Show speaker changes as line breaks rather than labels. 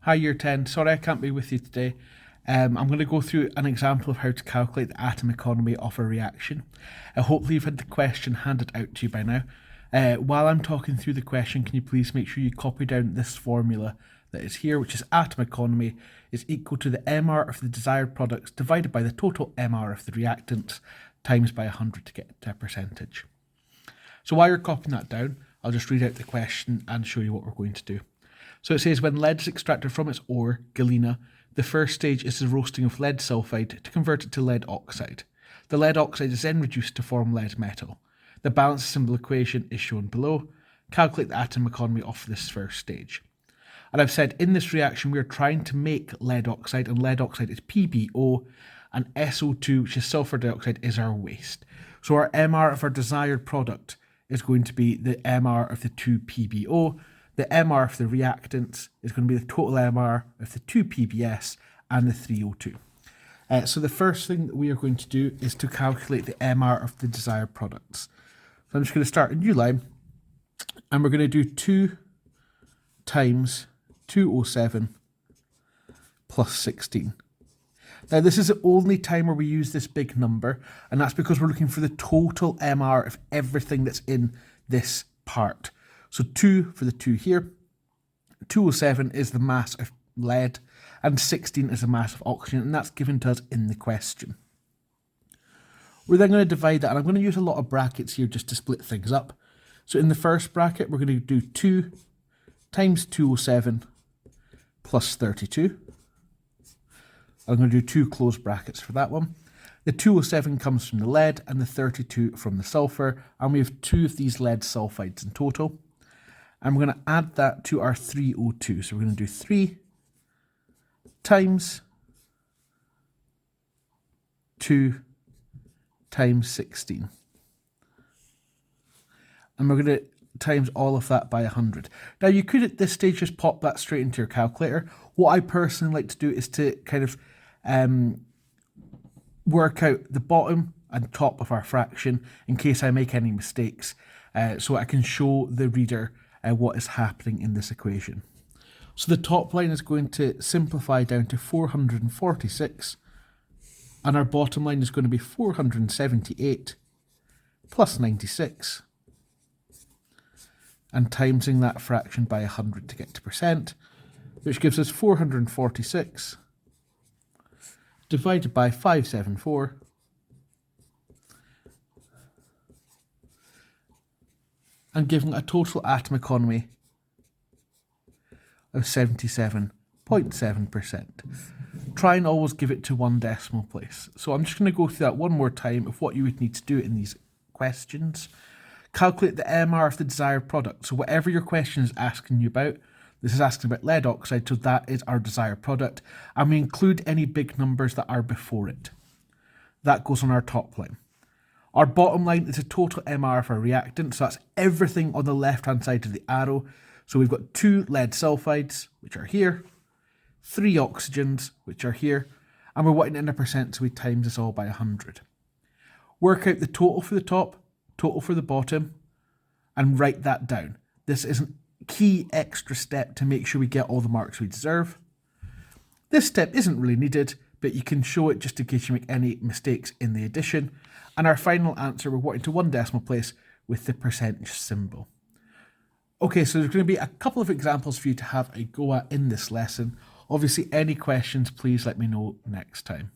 Hi Year 10, sorry I can't be with you today. I'm going to go through an example of how to calculate the atom economy of a reaction. Hopefully you've had the question handed out to you by now. While I'm talking through the question, can you please make sure you copy down this formula that is here, which is atom economy is equal to the MR of the desired products divided by the total MR of the reactants times by 100 to get a percentage. So while you're copying that down, I'll just read out the question and show you what we're going to do. So it says, when lead is extracted from its ore, galena, the first stage is the roasting of lead sulfide to convert it to lead oxide. The lead oxide is then reduced to form lead metal. The balance symbol equation is shown below. Calculate the atom economy of this first stage. And I've said in this reaction we are trying to make lead oxide, and lead oxide is PbO, and SO2, which is sulfur dioxide, is our waste. So our MR of our desired product is going to be the MR of the 2PbO. The MR of the reactants is going to be the total MR of the 2PbS and the 3O2. So the first thing that we are going to do is to calculate the MR of the desired products. So I'm just going to start a new line, and we're going to do 2 times 207 plus 16. Now this is the only time where we use this big number, and that's because we're looking for the total MR of everything that's in this part. So 2 for the 2 here, 207 is the mass of lead, and 16 is the mass of oxygen, and that's given to us in the question. We're then going to divide that, and I'm going to use a lot of brackets here just to split things up. So in the first bracket, we're going to do 2 times 207 plus 32. I'm going to do 2 closed brackets for that one. The 207 comes from the lead and the 32 from the sulfur, and we have 2 of these lead sulfides in total. And we're going to add that to our 3O2. So we're going to do 3 times 2 times 16. And we're going to times all of that by 100. Now you could at this stage just pop that straight into your calculator. What I personally like to do is to kind of work out the bottom and top of our fraction in case I make any mistakes, so I can show the reader what is happening in this equation. So the top line is going to simplify down to 446, and our bottom line is going to be 478 plus 96, and timesing that fraction by 100 to get to percent, which gives us 446 divided by 574 and giving a total atom economy of 77.7%. Try and always give it to 1 decimal place. So I'm just going to go through that one more time of what you would need to do in these questions. Calculate the MR of the desired product. So whatever your question is asking you about, this is asking about lead oxide, so that is our desired product. And we include any big numbers that are before it. That goes on our top line. Our bottom line is a total MR of our reactant, so that's everything on the left-hand side of the arrow. So we've got 2 lead sulfides, which are here, 3 oxygens, which are here, and we're wanting it in a percent, so we times this all by 100. Work out the total for the top, total for the bottom, and write that down. This is a key extra step to make sure we get all the marks we deserve. This step isn't really needed, but you can show it just in case you make any mistakes in the addition. And our final answer, we're wanting to 1 decimal place with the percentage symbol. Okay, so there's going to be a couple of examples for you to have a go at in this lesson. Obviously, any questions, please let me know next time.